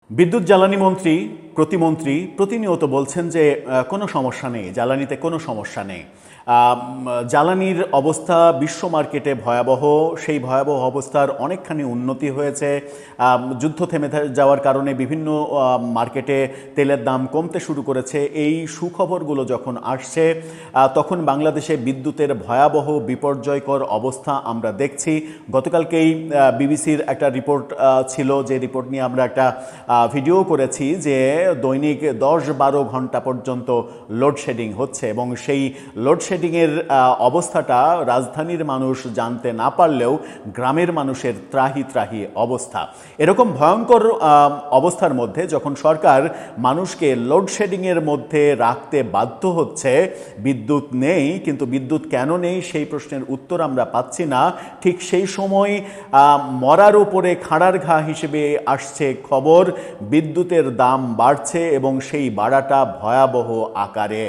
বিদ্যুৎ জ্বালানি মন্ত্রী প্রতিমন্ত্রী প্রতিনিয়ত বলছেন যে কোনো সমস্যা নেই, জ্বালানিতে কোনো সমস্যা নেই। জ্বালানির অবস্থা বিশ্ব মার্কেটে ভয়াবহ, সেই ভয়াবহ অবস্থার অনেকখানি উন্নতি হয়েছে। যুদ্ধ থেমে যাওয়ার কারণে বিভিন্ন মার্কেটে তেলের দাম কমতে শুরু করেছে। এই সুখবরগুলো যখন আসছে তখন বাংলাদেশে বিদ্যুতের ভয়াবহ বিপর্যয়কর অবস্থা আমরা দেখছি। গতকালকেই বিবিসির একটা রিপোর্ট ছিল, যে রিপোর্ট নিয়ে আমরা একটা ভিডিও করেছি, যে দৈনিক 10-12 ঘন্টা পর্যন্ত লোডশেডিং হচ্ছে এবং সেই লোডশেডিংয়ের অবস্থাটা রাজধানীর মানুষ জানতে না পারলেও গ্রামের মানুষের ত্রাহি ত্রাহি অবস্থা। এরকম ভয়ঙ্কর অবস্থার মধ্যে যখন সরকার মানুষকে লোডশেডিংয়ের মধ্যে রাখতে বাধ্য হচ্ছে, বিদ্যুৎ নেই, কিন্তু বিদ্যুৎ কেন নেই সেই প্রশ্নের উত্তর আমরা পাচ্ছি না, ঠিক সেই সময় মরার উপরে খাড়ার ঘা হিসেবে আসছে খবর, বিদ্যুতের দাম বাড়ছে এবং সেই বাড়াটা ভয়াবহ আকারে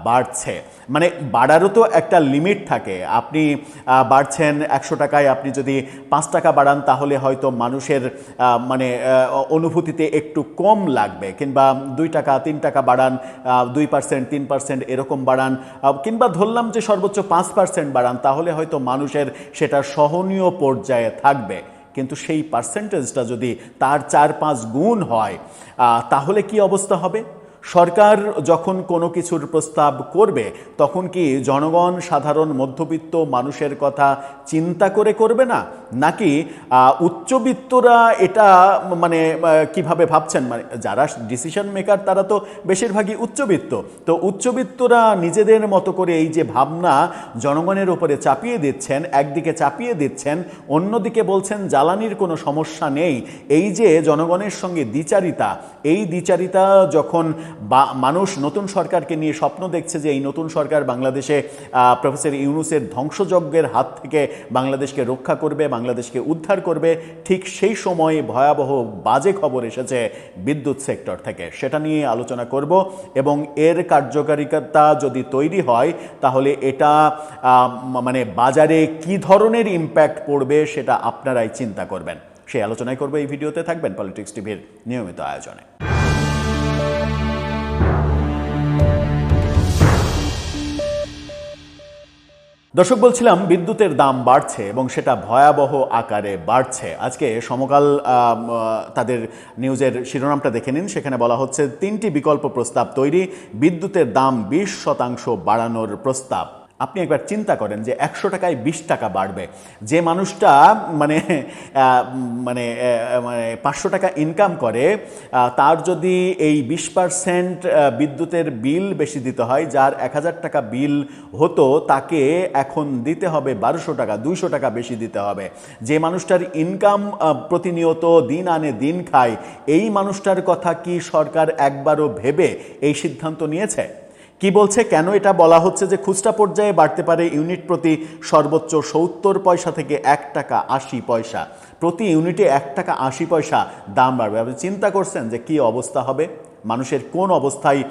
বাড়ছে। মানে বাড়ারও তো একটা লিমিট থাকে। আপনি বাড়ছেন 100 টাকায়, আপনি যদি 5 টাকা বাড়ান তাহলে হয়তো মানুষের মানে অনুভূতিতে একটু কম লাগবে, কিংবা 2 টাকা 3 টাকা বাড়ান, 2% 3% এরকম বাড়ান, কিংবা ধরলাম যে সর্বোচ্চ 5% বাড়ান, তাহলে হয়তো মানুষের সেটা সহনীয় পর্যায়ে থাকবে। কিন্তু সেই পার্সেন্টেজটা যদি তার 4-5 গুণ হয় তাহলে কি অবস্থা হবে? সরকার যখন কোনো কিছুর প্রস্তাব করবে তখন কি জনগণ, সাধারণ মধ্যবিত্ত মানুষের কথা চিন্তা করে করবে না, নাকি উচ্চবিত্তরা এটা মানে কিভাবে ভাবছেন? মানে যারা ডিসিশন মেকার তারা তো বেশিরভাগই উচ্চবিত্ত, তো উচ্চবিত্তরা নিজেদের মতো করে এই যে ভাবনা জনগণের উপরে চাপিয়ে দিচ্ছেন, একদিকে চাপিয়ে দিচ্ছেন, অন্যদিকে বলছেন জ্বালানির কোনো সমস্যা নেই। এই যে জনগণের সঙ্গে দ্বিচারিতা, এই দ্বিচারিতা যখন মানুষ নতুন সরকারকে নিয়ে স্বপ্ন দেখছে যে এই নতুন সরকার বাংলাদেশে প্রফেসর ইউনূসের ধ্বংসযজ্ঞের হাত থেকে বাংলাদেশকে রক্ষা করবে, বাংলাদেশকে উদ্ধার করবে, ঠিক সেই সময় ভয়াবহ বাজে খবর এসেছে বিদ্যুৎ সেক্টর থেকে। সেটা নিয়ে আলোচনা করব এবং এর কার্যকারিতা যদি তৈরি হয় তাহলে এটা মানে বাজারে কি ধরনের ইম্প্যাক্ট পড়বে সেটা আপনারাই চিন্তা করবেন। সেই আলোচনায় করবো এই ভিডিওতে, থাকবেন পলিটিক্স টিভির নিয়মিত আয়োজনে। দর্শক, বলছিলাম বিদ্যুতের দাম বাড়ছে এবং সেটা ভয়াবহ আকারে বাড়ছে। আজকে সমকাল তাদের নিউজের শিরোনামটা দেখে নিন, সেখানে বলা হচ্ছে 3টি বিকল্প প্রস্তাব তৈরি, বিদ্যুতের দাম 20% বাড়ানোর প্রস্তাব। আপনি একবার চিন্তা করেন যে 100 টাকায় 20 টাকা বাড়বে, যে মানুষটা মানে মানে মানে 500 টাকা ইনকাম করে, তার যদি এই 20% বিদ্যুতের বিল বেশি দিতে হয়, যার 1000 টাকা বিল হতো তাকে এখন দিতে হবে 1200 টাকা, 200 টাকা বেশি দিতে হবে। যে মানুষটার ইনকাম প্রতিনিয়ত দিন আনে দিন খায়, এই মানুষটার কথা কি সরকার একবারও ভেবে এই সিদ্ধান্ত নিয়েছে? কি বলছে, কেন এটা বলা হচ্ছে যে খুচরা পর্যায়ে বাড়তে পারে ইউনিট প্রতি সর্বোচ্চ 70 পয়সা থেকে 1 টাকা 80 পয়সা, প্রতি ইউনিটে 1 টাকা 80 পয়সা দাম বাড়বে। আপনি চিন্তা করছেন যে কি অবস্থা হবে, মানুষের কোন অবস্থায়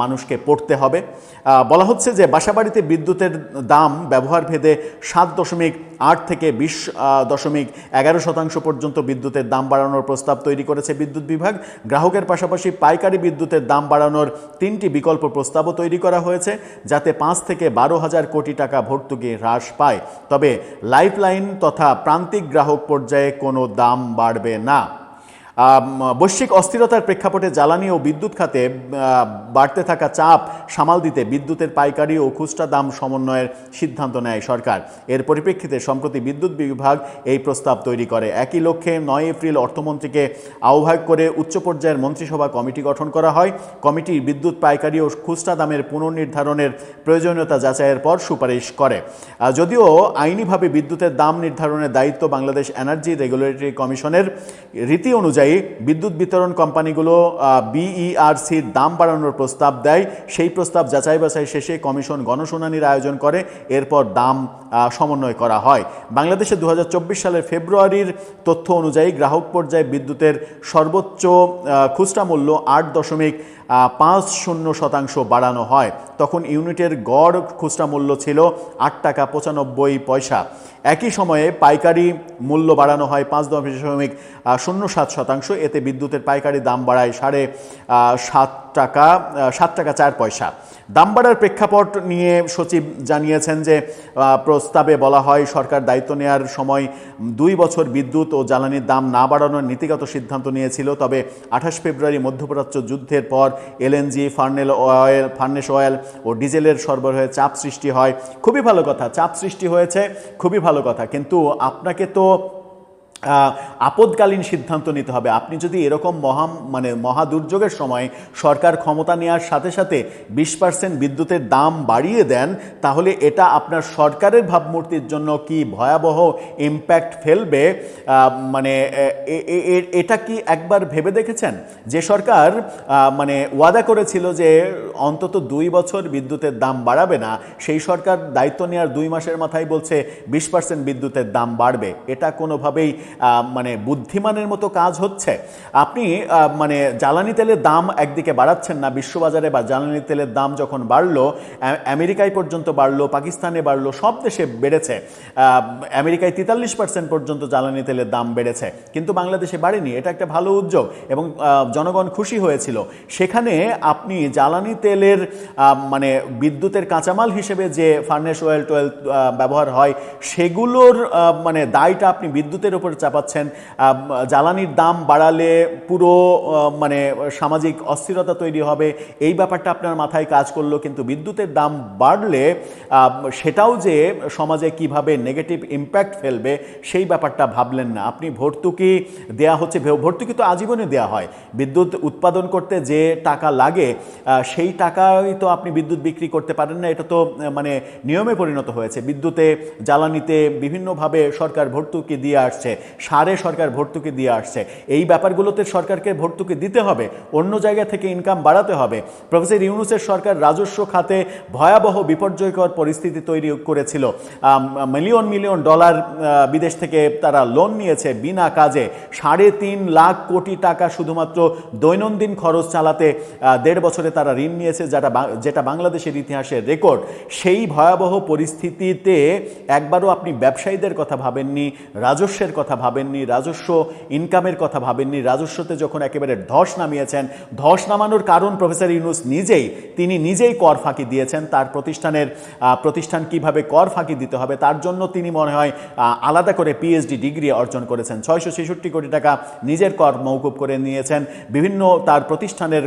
মানুষকে পড়তে হবে? বলা হচ্ছে যে বাসাবাড়িতে বিদ্যুতের দাম ব্যবহার ভেদে 7.8 থেকে 20.11% পর্যন্ত বিদ্যুতের দাম বাড়ানোর প্রস্তাব তৈরি করেছে বিদ্যুৎ বিভাগ। গ্রাহকের পাশাপাশি পাইকারি বিদ্যুতের দাম বাড়ানোর 3টি বিকল্প প্রস্তাবও তৈরি করা হয়েছে, যাতে 5 থেকে 12,000 কোটি টাকা ভর্তুকি হ্রাস পায়। তবে লাইফলাইন তথা প্রান্তিক গ্রাহক পর্যায়ে কোনো দাম বাড়বে না। বৈশ্বিক অস্থিরতার প্রেক্ষাপটে জ্বালানি ও বিদ্যুৎ খাতে বাড়তে থাকা চাপ সামাল দিতে বিদ্যুতের পাইকারি ও খুচরা দাম সমন্বয়ের সিদ্ধান্ত নেয় সরকার। এর পরিপ্রেক্ষিতে সম্প্রতি বিদ্যুৎ বিভাগ এই প্রস্তাব তৈরি করে। একই লক্ষ্যে 9 এপ্রিল অর্থমন্ত্রীকে আহ্বায়ক করে উচ্চ পর্যায়ের মন্ত্রিসভা কমিটি গঠন করা হয়। কমিটি বিদ্যুৎ পাইকারি ও খুচরা দামের পুনর্নির্ধারণের প্রয়োজনীয়তা যাচাইয়ের পর সুপারিশ করে। যদিও আইনিভাবে বিদ্যুতের দাম নির্ধারণের দায়িত্ব বাংলাদেশ এনার্জি রেগুলেটরি কমিশনের, রীতি অনুযায়ী বিদ্যুৎ বিতরণ কোম্পানিগুলো বিইআরসির দাম বাড়ানোর প্রস্তাব দেয়। সেই প্রস্তাব যাচাই বাছাই শেষে কমিশন গণশুনানির আয়োজন করে, এরপর দাম সমন্বয় করা হয়। বাংলাদেশে 2024 সালের ফেব্রুয়ারির তথ্য অনুযায়ী গ্রাহক পর্যায়ে বিদ্যুতের সর্বোচ্চ খুচরা মূল্য 8.50% বাড়ানো হয়। তখন ইউনিটের গড় খুচরা মূল্য ছিল 8 টাকা 95 পয়সা। একই সময়ে পাইকারি মূল্য বাড়ানো হয় 5.07% এতে বিদ্যুতের পাইকারি দাম বাড়ায় 7 টাকা 4 পয়সা। দাম বাড়ার প্রেক্ষাপট নিয়ে সচিব জানিয়েছেন যে প্রস্তাবে বলা হয় সরকার দায়িত্ব নেওয়ার সময় 2 বছর বিদ্যুৎ ও জ্বালানির দাম না বাড়ানোর নীতিগত সিদ্ধান্ত নিয়েছিল। তবে 28 ফেব্রুয়ারি মধ্যপ্রাচ্য যুদ্ধের পর এলএনজি, ফার্নেস অয়েল ও ডিজেলের সরবরাহে চাপ সৃষ্টি হয়। খুবই ভালো কথা, চাপ সৃষ্টি হয়েছে, খুবই ভালো কথা, কিন্তু আপনাকে তো আপদকালীন সিদ্ধান্ত নিতে হবে। আপনি যদি এরকম মহা দুর্যোগের সময় সরকার ক্ষমতা নেওয়ার সাথে সাথে 20% বিদ্যুতের দাম বাড়িয়ে দেন, তাহলে এটা আপনার সরকারের ভাবমূর্তির জন্য কি ভয়াবহ ইম্প্যাক্ট ফেলবে, এটা কি একবার ভেবে দেখেছেন? যে সরকার ওয়াদা করেছিল যে অন্তত 2 বছর বিদ্যুতের দাম বাড়াবে না, সেই সরকার দায়িত্ব নেওয়ার 2 মাসের মাথায় বলছে 20% বিদ্যুতের দাম বাড়বে। এটা কোনোভাবেই বুদ্ধিমানের মতো কাজ হচ্ছে? আপনি জ্বালানি তেলের দাম একদিকে বাড়াচ্ছেন না, বিশ্ববাজারে বা জ্বালানি তেলের দাম যখন বাড়লো, আমেরিকায় পর্যন্ত বাড়লো, পাকিস্তানে বাড়লো, সব দেশে বেড়েছে। আমেরিকায় 43% পর্যন্ত জ্বালানি তেলের দাম বেড়েছে, কিন্তু বাংলাদেশে বাড়েনি। এটা একটা ভালো উদ্যোগ এবং জনগণ খুশি হয়েছিল। সেখানে আপনি জ্বালানি তেলের বিদ্যুতের কাঁচামাল হিসেবে যে ফার্নেস অয়েল টোয়েল ব্যবহার হয়, সেগুলোর দায়টা আপনি বিদ্যুতের উপর চাপাচ্ছেন। জ্বালানির দাম বাড়ালে পুরো সামাজিক অস্থিরতা তৈরি হবে, এই ব্যাপারটা আপনার মাথায় কাজ করলো, কিন্তু বিদ্যুতের দাম বাড়লে সেটাও যে সমাজে কিভাবে নেগেটিভ ইম্প্যাক্ট ফেলবে সেই ব্যাপারটা ভাবলেন না। আপনি ভর্তুকি দেয়া হচ্ছে, ভর্তুকি তো আজীবনে দেয়া হয়। বিদ্যুৎ উৎপাদন করতে যে টাকা লাগে সেই টাকাই তো আপনি বিদ্যুৎ বিক্রি করতে পারেন না। এটা তো নিয়মে পরিণত হয়েছে। বিদ্যুতে, জ্বালানিতে বিভিন্নভাবে সরকার ভর্তুকি দিয়ে আসছে, সারে সরকার ভর্তুকি দিয়ে আসছে। এই ব্যাপারগুলোতে সরকারকে ভর্তুকি দিতে হবে, অন্য জায়গা থেকে ইনকাম বাড়াতে হবে। প্রফেসর ইউনূসের সরকার রাজস্ব খাতে ভয়াবহ বিপর্যয়কর পরিস্থিতি তৈরি করেছিল। মিলিয়ন মিলিয়ন ডলার বিদেশ থেকে তারা লোন নিয়েছে বিনা কাজে। 3.5 লাখ কোটি টাকা শুধুমাত্র দৈনন্দিন খরচ চালাতে 1.5 বছরে তারা ঋণ নিয়েছে, যেটা বাংলাদেশের ইতিহাসের রেকর্ড। সেই ভয়াবহ পরিস্থিতিতে একবারও আপনি ব্যবসায়ীদের কথা ভাবেননি, রাজস্বের কথা ভাবেননি, রাজস্ব ইনকামের কথা ভাবেননি। রাজস্বতে যখন একেবারে ধস নামিয়েছেন, ধস নামানোর কারণ প্রফেসর ইউনূস তিনি নিজেই কর ফাঁকি দিয়েছেন। তার প্রতিষ্ঠান কিভাবে কর ফাঁকি দিতে হবে তার জন্য তিনি মনে হয় আলাদা করে পিএইচডি ডিগ্রি অর্জন করেছেন। 666 কোটি টাকা নিজের কর মওকুফ করে নিয়েছেন। বিভিন্ন তার প্রতিষ্ঠানের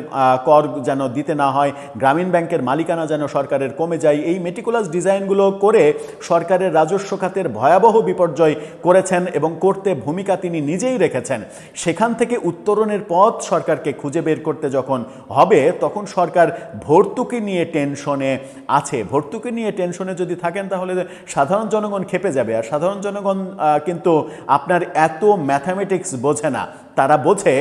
কর যেন দিতে না হয়, গ্রামীণ ব্যাংকের মালিকানা যেন সরকারের কমে যায়, এই মেটিকুলাস ডিজাইনগুলো করে সরকারের রাজস্ব খাতের ভয়াবহ বিপর্যয় করেছেন এবং করতে ভূমিকা তিনি নিজেই রেখেছেন। সেখান থেকে উত্তরণের পথ সরকারকে খুঁজে বের করতে যখন হবে, তখন সরকার ভর্তুকি নিয়ে টেনশনে আছে। ভর্তুকি নিয়ে টেনশনে যদি থাকেন তাহলে সাধারণ জনগণ খেপে যাবে। আর সাধারণ জনগণ কিন্তু আপনার এত ম্যাথামেটিক্স বোঝে না। তারা বোঝে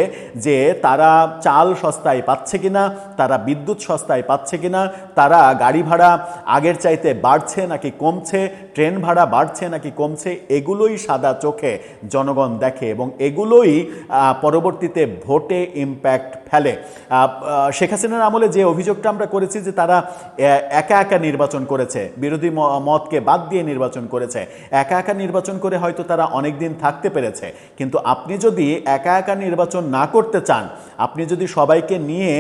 যে তারা চাল সস্তায় পাচ্ছে কিনা, তারা বিদ্যুৎ সস্তায় পাচ্ছে কিনা, তারা গাড়ি ভাড়া আগের চাইতে বাড়ছে নাকি কমছে, ট্রেন ভাড়া বাড়ছে নাকি কমছে, এগুলোই সাদা চোখে জনগণ দেখে এবং এগুলোই পরবর্তীতে ভোটে ইম্প্যাক্ট ফেলে। শেখ হাসিনার আমলে যে অভিযোগটা আমরা করেছি যে তারা একা একা নির্বাচন করেছে, বিরোধী মতকে বাদ দিয়ে নির্বাচন করেছে, একা একা নির্বাচন করে হয়তো তারা অনেক দিন থাকতে পেরেছে। কিন্তু আপনি যদি একা একা নির্বাচন না করতে চান, আপনি যদি সবাইকে নিয়ে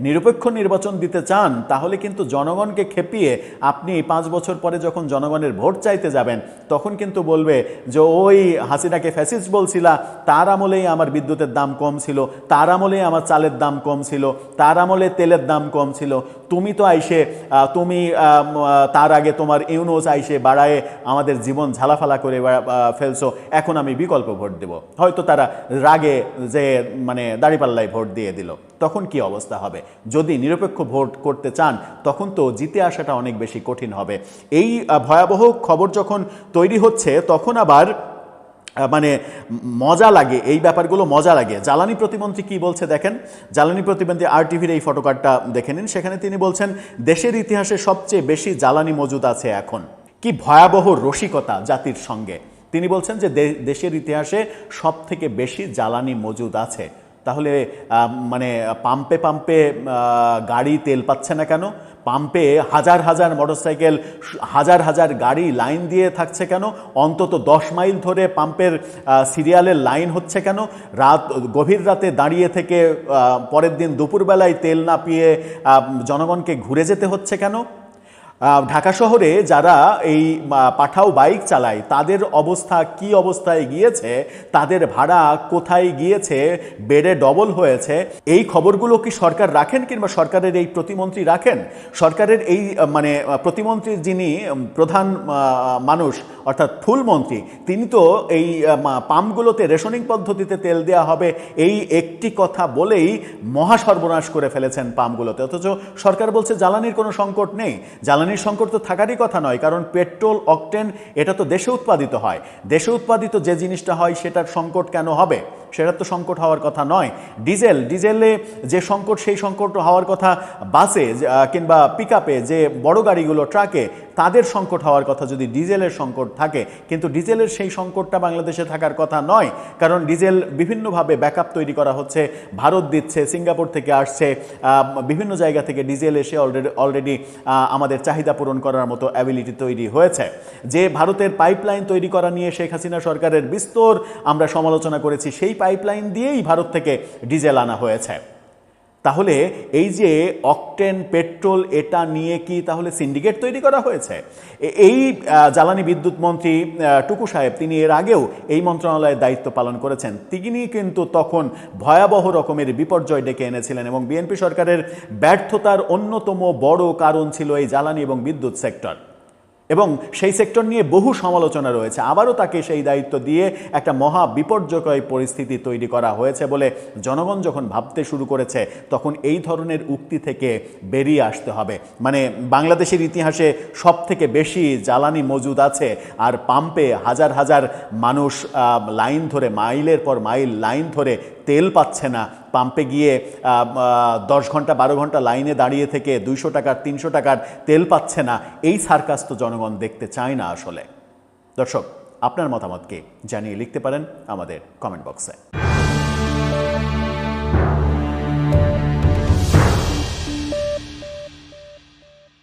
নিরপেক্ষ নির্বাচন দিতে চান, তাহলে কিন্তু জনগণকে খেপিয়ে আপনি 5 বছর পরে যখন জনগণের ভোট চাইতে যাবেন, তখন কিন্তু বলবে যে ওই হাসিনাকে ফ্যাসিস্ট বলছিলা, তার আমলেই আমার বিদ্যুতের দাম কম ছিল, তার আমলেই আমার চালের দাম কম ছিল, তার আমলে তেলের দাম কম ছিল, তুমি তো তুমি তার আগে তোমার ইউনূস আইসে বাড়ায়ে আমাদের জীবন ঝালাফালা করে ফেলছো, এখন আমি বিকল্প ভোট দেব। হয়তো তারা রাগে যে দাঁড়িপাল্লায় ভোট দিয়ে দিল। তখন কি অবস্থা হবে? যদি নিরপেক্ষ ভোট করতে চান, তখন তো জিতে আসাটা অনেক বেশি কঠিন হবে। এই ভয়াবহ খবর যখন তৈরি হচ্ছে, তখন আবার মজা লাগে, এই ব্যাপারগুলো মজা লাগে। জ্বালানি প্রতিমন্ত্রী কি বলছে দেখেন। জ্বালানি প্রতিমন্ত্রী আরটিভির এই ফটোকার্ডটা দেখে নিন। সেখানে তিনি বলছেন, দেশের ইতিহাসে সবচেয়ে বেশি জ্বালানি মজুদ আছে এখন। কি ভয়াবহ রসিকতা জাতির সঙ্গে। তিনি বলছেন যে দেশের ইতিহাসে সব থেকে বেশি জ্বালানি মজুদ আছে। তাহলে মানে পাম্পে পাম্পে গাড়ি তেল পাচ্ছে না কেন? পাম্পে হাজার হাজার মোটরসাইকেল, হাজার হাজার গাড়ি লাইন দিয়ে থাকছে কেন? অন্তত 10 মাইল ধরে পাম্পের সিরিয়ালের লাইন হচ্ছে কেন? গভীর রাতে দাঁড়িয়ে থেকে পরের দিন দুপুরবেলায় তেল না পেয়ে জনগণকে ঘুরে যেতে হচ্ছে কেন? ঢাকা শহরে যারা এই পাঠাও বাইক চালায় তাদের অবস্থা কি অবস্থায় গিয়েছে, তাদের ভাড়া কোথায় গিয়েছে, বেড়ে ডবল হয়েছে, এই খবরগুলো কি সরকার রাখেন কিংবা সরকারের এই প্রতিমন্ত্রী রাখেন? সরকারের এই মানে প্রতিমন্ত্রী যিনি প্রধান মানুষ অর্থাৎ ফুল মন্ত্রী, তিনি তো এই পাম্পগুলোতে রেশনিং পদ্ধতিতে তেল দেওয়া হবে এই একটি কথা বলেই মহা সর্বনাশ করে ফেলেছেন পাম্পগুলোতে। অথচ সরকার বলছে জ্বালানির কোনো সংকট নেই। জ্বালানির সংকট তো থাকারই কথা নয়, কারণ পেট্রোল, অকটেন এটা তো দেশে উৎপাদিত হয়। দেশে উৎপাদিত যে জিনিসটা হয় সেটার সংকট কেন হবে? সেটার তো সংকট হওয়ার কথা নয়। ডিজেলে যে সংকট, সেই সংকট হওয়ার কথা বাসে কিংবা পিকআপে, যে বড় গাড়িগুলো, ট্রাকে, তাদের সংকট হওয়ার কথা যদি ডিজেলের সংকট থাকে। কিন্তু ডিজেলের সেই সংকটটা বাংলাদেশে থাকার কথা নয়, কারণ ডিজেল বিভিন্নভাবে ব্যাকআপ তৈরি করা হচ্ছে, ভারত দিচ্ছে, সিঙ্গাপুর থেকে আসছে, বিভিন্ন জায়গা থেকে ডিজেল এসে অলরেডি আমাদের চাহিদা পূরণ করার মতো অ্যাবিলিটি তৈরি হয়েছে। যে ভারতের পাইপলাইন তৈরি করা নিয়ে শেখ হাসিনা সরকারের বিস্তর আমরা সমালোচনা করেছি, সেই পাইপলাইন দিয়েই ভারত থেকে ডিজেল আনা হয়েছে। তাহলে এই যে অকটেন, পেট্রোল, এটা নিয়ে কি তাহলে সিন্ডিকেট তৈরি করা হয়েছে? এই জ্বালানি বিদ্যুৎ মন্ত্রী টুকু সাহেব, তিনি এর আগেও এই মন্ত্রণালয়ের দায়িত্ব পালন করেছেন। তিনি কিন্তু তখন ভয়াবহ রকমের বিপর্যয় ডেকে এনেছিলেন এবং বিএনপি সরকারের ব্যর্থতার অন্যতম বড় কারণ ছিল এই জ্বালানি এবং বিদ্যুৎ সেক্টর, এবং সেই সেক্টর নিয়ে বহু সমালোচনা রয়েছে। আবারও তাকে সেই দায়িত্ব দিয়ে একটা মহা বিপর্যয় পরিস্থিতি তৈরি করা হয়েছে বলে জনগণ যখন ভাবতে শুরু করেছে, তখন এই ধরনের উক্তি থেকে বেরিয়ে আসতে হবে। মানে বাংলাদেশের ইতিহাসে সব থেকে বেশি জ্বালানি মজুদ আছে, আর পাম্পে হাজার হাজার মানুষ লাইন ধরে, মাইলের পর মাইল লাইন ধরে তেল পাচ্ছে না। পাম্পে গিয়ে 10 ঘন্টা 12 ঘন্টা লাইনে দাঁড়িয়ে থেকে 200 টাকার 300 টাকার তেল পাচ্ছে না। এই সার্কাস তো জনগণ দেখতে চায় না আসলে। দর্শক, আপনার মতামতকে জানিয়ে লিখতে পারেন আমাদের কমেন্ট বক্সে।